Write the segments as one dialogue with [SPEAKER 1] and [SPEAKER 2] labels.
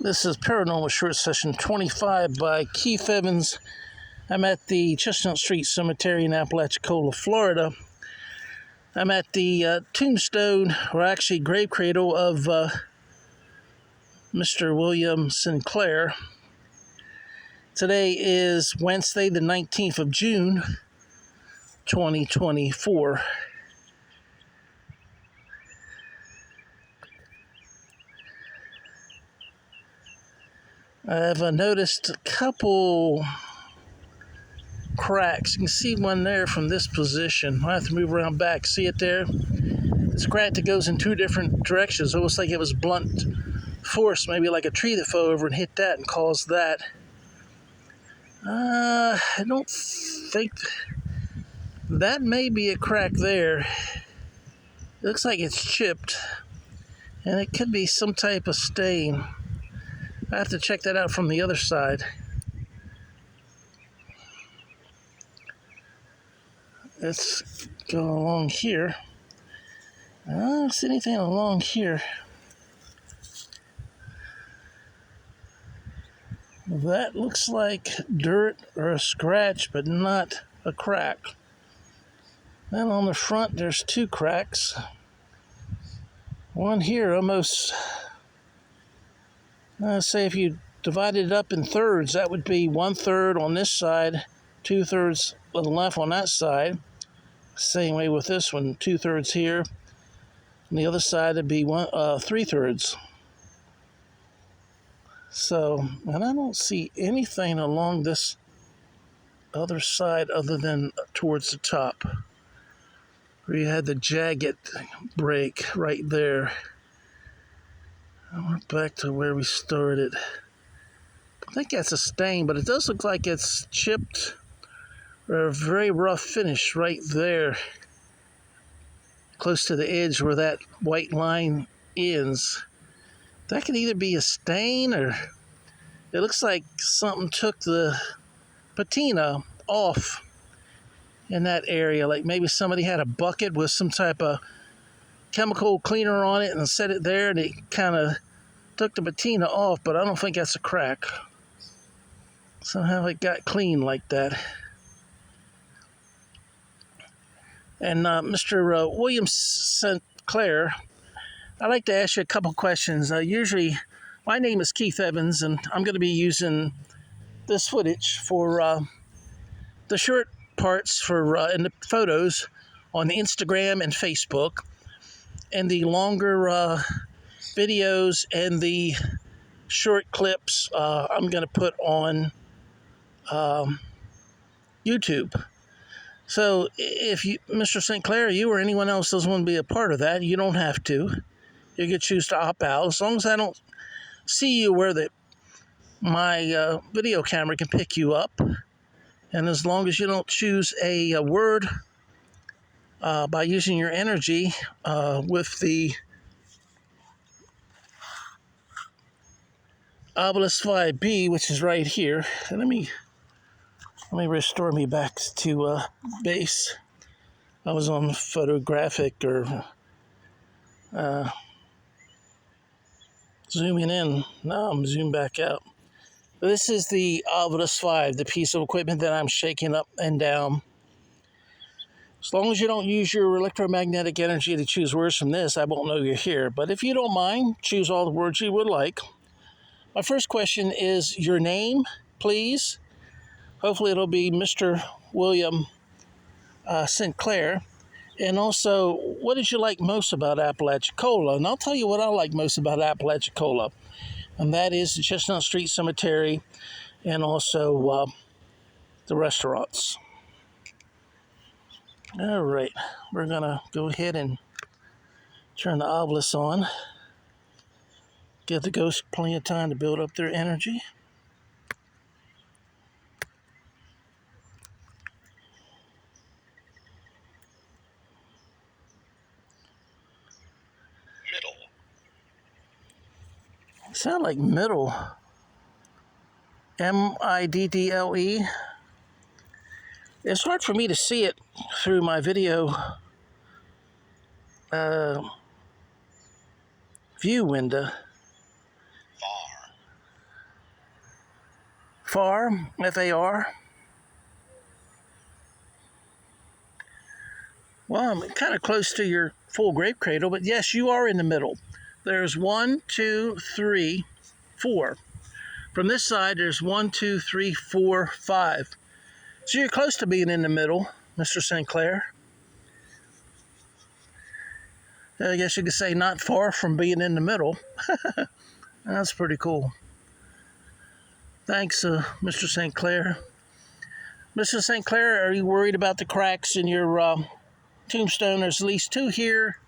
[SPEAKER 1] This is Paranormal Short Session 25 by Keith Evans. I'm at the Chestnut Street Cemetery in Apalachicola, Florida. I'm at the tombstone, or actually grave cradle, of Mr. William Sinclair. Today is Wednesday, the 19th of June, 2024. I've noticed a couple cracks. You can see one there from this position. I have to move around back. See it there? It's a crack that goes in two different directions. Almost like it was blunt force, maybe like a tree that fell over and hit that and caused that. I don't think that may be a crack there. It looks like it's chipped, and it could be some type of stain. I have to check that out from the other side. Let's go along here. I don't see anything along here. That looks like dirt or a scratch, but not a crack. Then on the front, there's two cracks. One here almost, say if you divided it up in thirds, that would be 1/3 on this side, 2/3 on the left on that side. Same way with this one, 2/3 here. And the other side would be 3/3. So, and I don't see anything along this other side other than towards the top, where you had the jagged break right there. And we're back to where we started. I think that's a stain, but it does look like it's chipped or a very rough finish right there, close to the edge where that white line ends. That could either be a stain, or it looks like something took the patina off in that area. Like maybe somebody had a bucket with some type of chemical cleaner on it and set it there, and it kind of took the patina off, but I don't think that's a crack. Somehow it got clean like that. And Mr. William Sinclair, I'd like to ask you a couple questions. Usually, my name is Keith Evans, and I'm going to be using this footage for the short parts for and the photos on the Instagram and Facebook, and the longer videos and the short clips I'm going to put on YouTube. So if you, Mr. Sinclair, you or anyone else doesn't want to be a part of that, you don't have to. You could choose to opt out, as long as I don't see you where my video camera can pick you up, and as long as you don't choose a word by using your energy with the obelisk 5B, which is right here. And let me restore me back to base. I was on photographic or zooming in. Now I'm zoomed back out. This is the obelisk 5, the piece of equipment that I'm shaking up and down. As long as you don't use your electromagnetic energy to choose words from this, I won't know you're here. But if you don't mind, choose all the words you would like. My first question is your name, please. Hopefully it'll be Mr. William Sinclair. And also, what did you like most about Apalachicola? And I'll tell you what I like most about Apalachicola. And that is the Chestnut Street Cemetery and also the restaurants. All right, we're going to go ahead and turn the obelisk on. Give the ghosts plenty of time to build up their energy.
[SPEAKER 2] Middle.
[SPEAKER 1] Sound like middle. M-I-D-D-L-E. It's hard for me to see it through my video view window.
[SPEAKER 2] Far.
[SPEAKER 1] FAR, F-A-R. Well, I'm kind of close to your full grave cradle, but yes, you are in the middle. There's 1, 2, 3, 4. From this side, there's 1, 2, 3, 4, 5. So you're close to being in the middle, Mr. St. Clair. I guess you could say not far from being in the middle. That's pretty cool. Thanks, Mr. St. Clair. Mr. St. Clair, are you worried about the cracks in your tombstone? There's at least 2 here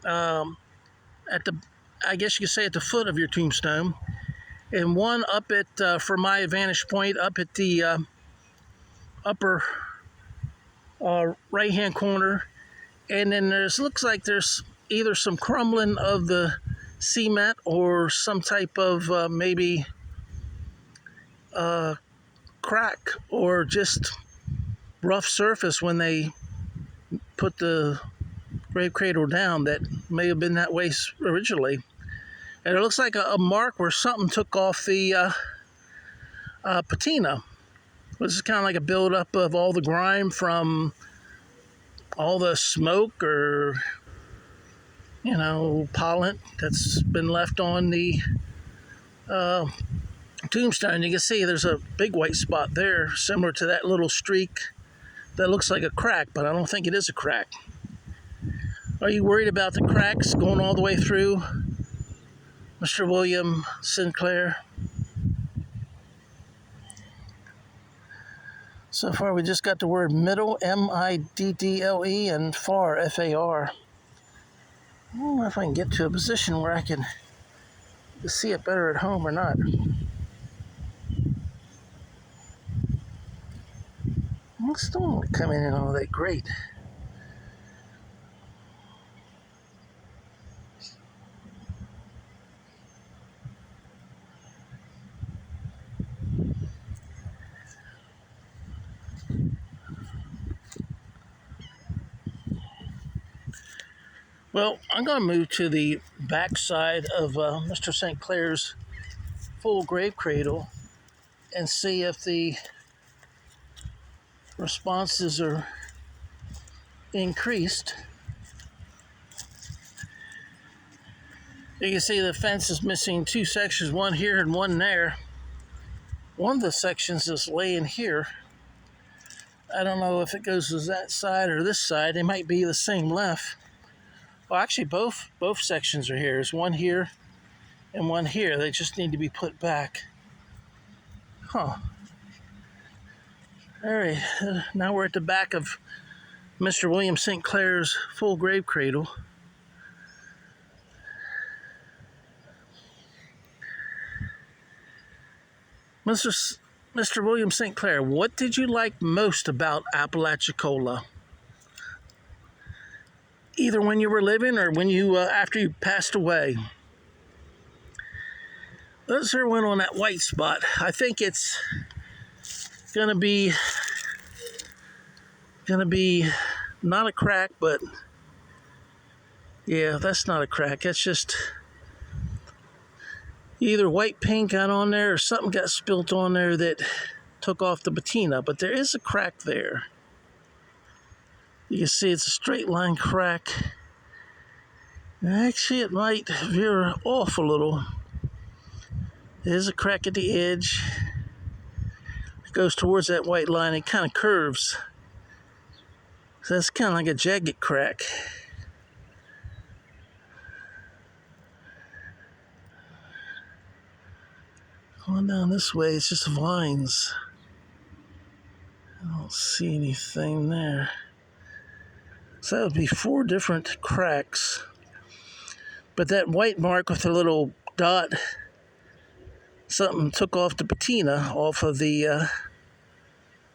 [SPEAKER 1] at the, I guess you could say at the foot of your tombstone, and 1 up at, from my vantage point, up at the upper right-hand corner. And then looks like there's either some crumbling of the cement or some type of maybe crack or just rough surface when they put the grave cradle down that may have been that way originally. And it looks like a mark where something took off the patina. This is kind of like a buildup of all the grime from all the smoke or, pollen that's been left on the tombstone. You can see there's a big white spot there, similar to that little streak that looks like a crack, but I don't think it is a crack. Are you worried about the cracks going all the way through, Mr. William Sinclair? So far, we just got the word middle, M-I-D-D-L-E, and far, F-A-R. I don't know if I can get to a position where I can see it better at home or not. I still don't come in all that great. Well, I'm going to move to the back side of Mr. St. Clair's full grave cradle and see if the responses are increased. You can see the fence is missing 2 sections, 1 here and 1 there. One of the sections is laying here. I don't know if it goes to that side or this side. They might be the same length. Well, actually, both sections are here. There's 1 here and 1 here. They just need to be put back. Huh. All right, now we're at the back of Mr. William St. Clair's full grave cradle. Mr. William St. Clair, what did you like most about Apalachicola? Either when you were living or when you after you passed away. Let's zero in on that white spot. I think it's gonna be not a crack, but yeah, that's not a crack. That's just either white paint got on there or something got spilt on there that took off the patina, but there is a crack there. You can see it's a straight line crack. Actually, it might veer off a little. There's a crack at the edge. It goes towards that white line. It kind of curves. So that's kind of like a jagged crack. Going down this way, it's just vines. I don't see anything there. So that would be 4 different cracks. But that white mark with the little dot, something took off the patina off of the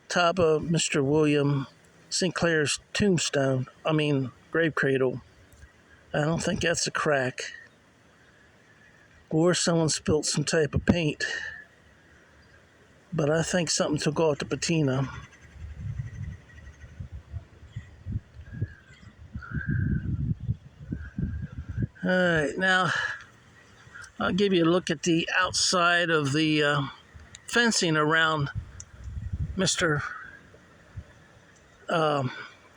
[SPEAKER 1] top of Mr. William St. Clair's grave cradle. I don't think that's a crack. Or someone spilt some type of paint. But I think something took off the patina. Alright, now I'll give you a look at the outside of the fencing around Mr.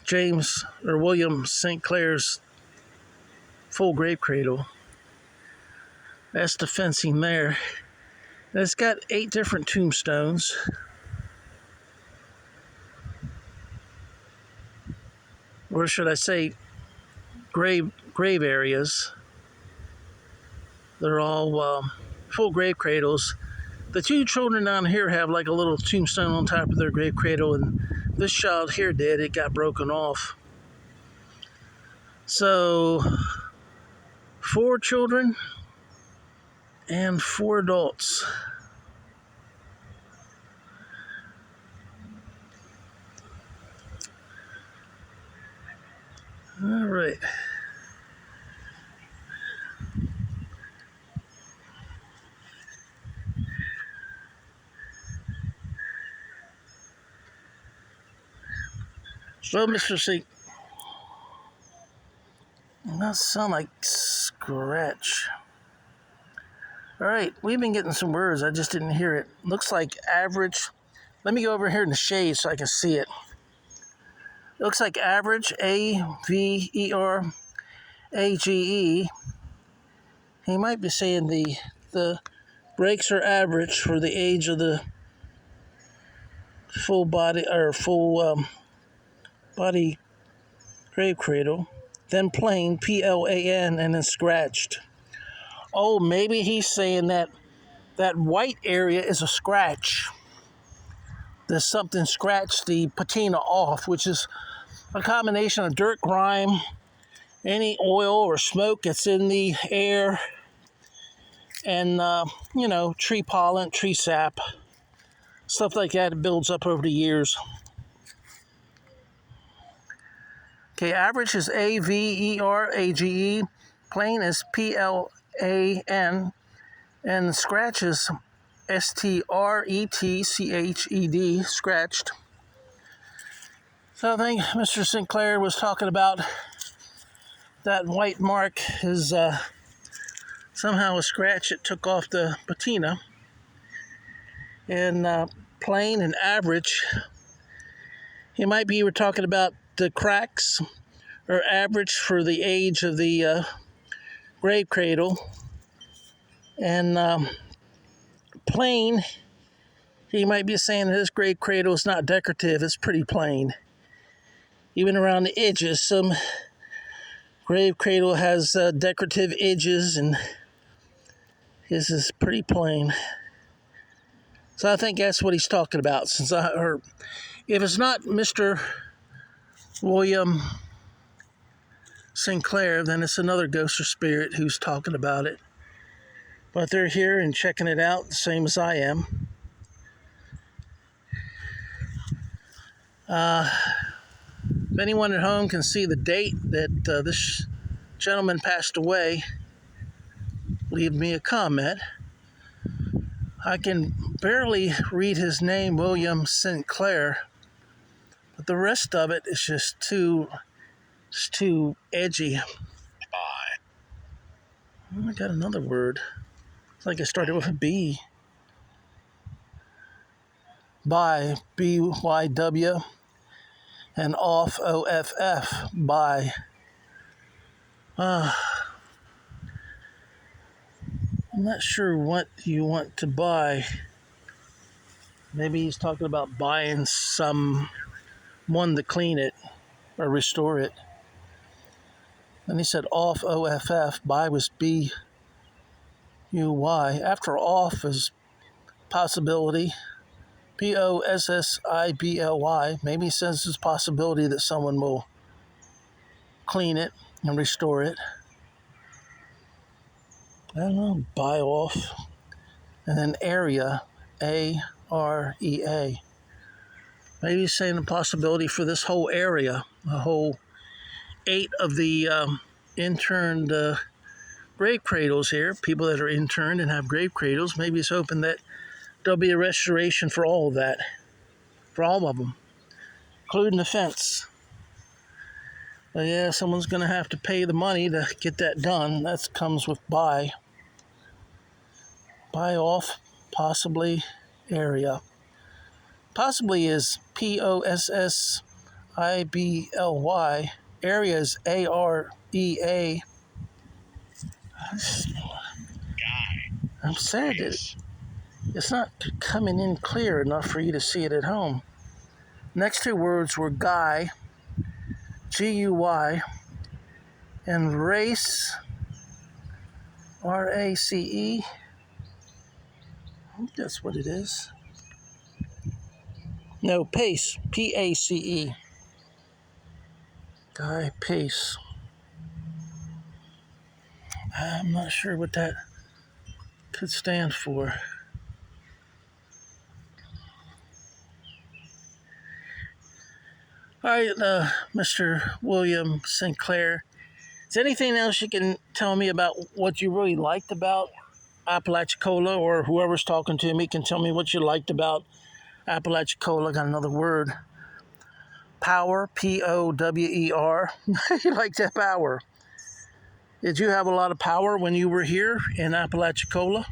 [SPEAKER 1] James or William St. Clair's full grave cradle. That's the fencing there. And it's got 8 different tombstones. Or should I say grave areas. They're all full grave cradles. The 2 children down here have like a little tombstone on top of their grave cradle, and this child here did. It got broken off. So 4 children and 4 adults. All right. So, Mr. C, that sound like scratch. All right, we've been getting some words. I just didn't hear it. Looks like average. Let me go over here in the shade so I can see it. It looks like average, AVERAGE. He might be saying the breaks are average for the age of the full body or full body grave cradle. Then plain, PLAN, and then scratched. Oh, maybe he's saying that white area is a scratch. There's something scratched the patina off, which is a combination of dirt, grime, any oil or smoke that's in the air, and, tree pollen, tree sap, stuff like that. It builds up over the years. Okay, average is AVERAGE, plain is PLAN, and scratch is STRETCHED, scratched. So I think Mr. St. Clair was talking about that white mark is somehow a scratch. It took off the patina. And plain and average, he might be talking about the cracks or average for the age of the grave cradle. And plain, he might be saying that this grave cradle is not decorative, it's pretty plain. Even around the edges, some grave cradle has decorative edges, and his is pretty plain. So I think that's what he's talking about. If it's not Mr. William St. Clair, then it's another ghost or spirit who's talking about it. But they're here and checking it out, the same as I am. If anyone at home can see the date that this gentleman passed away, leave me a comment. I can barely read his name, William St. Clair, but the rest of it is just too edgy. Oh, I got another word. It's like it started with a B. By, B-Y-W, and off, O-F-F, by. I'm not sure what you want to buy. Maybe he's talking about buying someone to clean it or restore it. Then he said off, O-F-F, buy was B-U-Y. After off is possibility, P-O-S-S-I-B-L-Y. Maybe he says there's a possibility that someone will clean it and restore it. I don't know, buy off. And then area, A-R-E-A. Maybe he's saying the possibility for this whole area, a whole 8 of the interned grave cradles here, people that are interned and have grave cradles. Maybe he's hoping that there'll be a restoration for all of that, for all of them, including the fence. But yeah, someone's going to have to pay the money to get that done. That comes with buy. Buy off, possibly. area. Possibly is Possibly. Area is Area. I'm sad that it's not coming in clear enough for you to see it at home. Next two words were guy, Guy, and race, Race. I think that's what it is. No, pace, Pace. Guy Pace. I'm not sure what that could stand for. All right, Mr. William Sinclair. Is there anything else you can tell me about what you really liked about Apalachicola, or whoever's talking to me can tell me what you liked about Apalachicola? Got another word. Power, Power. You like that power. Did you have a lot of power when you were here in Apalachicola?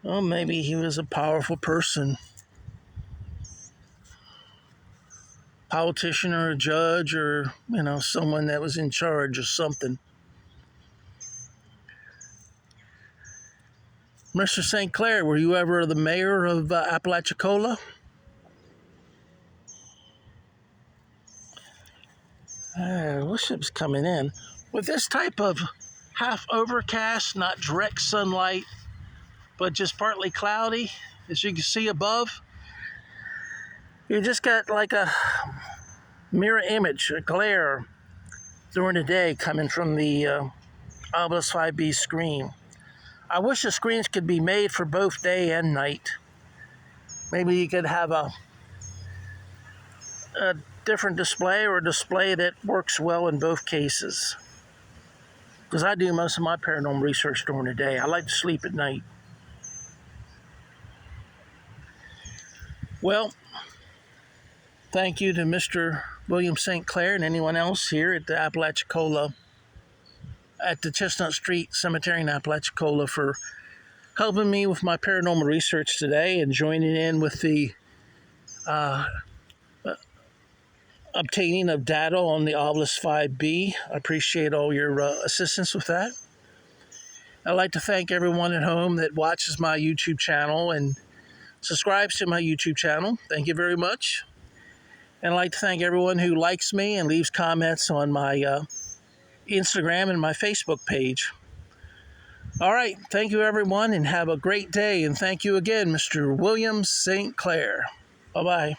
[SPEAKER 1] Well, maybe he was a powerful person. Politician or a judge or, someone that was in charge of something. Mr. St. Clair, were you ever the mayor of Apalachicola? I wish it was coming in. With this type of half overcast, not direct sunlight, but just partly cloudy, as you can see above, you just got like a mirror image, a glare during the day coming from the Obelisk 5B screen. I wish the screens could be made for both day and night. Maybe you could have a different display, or a display that works well in both cases. Because I do most of my paranormal research during the day. I like to sleep at night. Well, thank you to Mr. William St. Clair and anyone else here at the Apalachicola, at the Chestnut Street Cemetery in Apalachicola, for helping me with my paranormal research today and joining in with the obtaining of data on the Obelisk 5B. I appreciate all your assistance with that. I'd like to thank everyone at home that watches my YouTube channel and subscribes to my YouTube channel. Thank you very much. And I'd like to thank everyone who likes me and leaves comments on my Instagram and my Facebook page. All right. Thank you, everyone, and have a great day. And thank you again, Mr. William St. Clair. Bye-bye.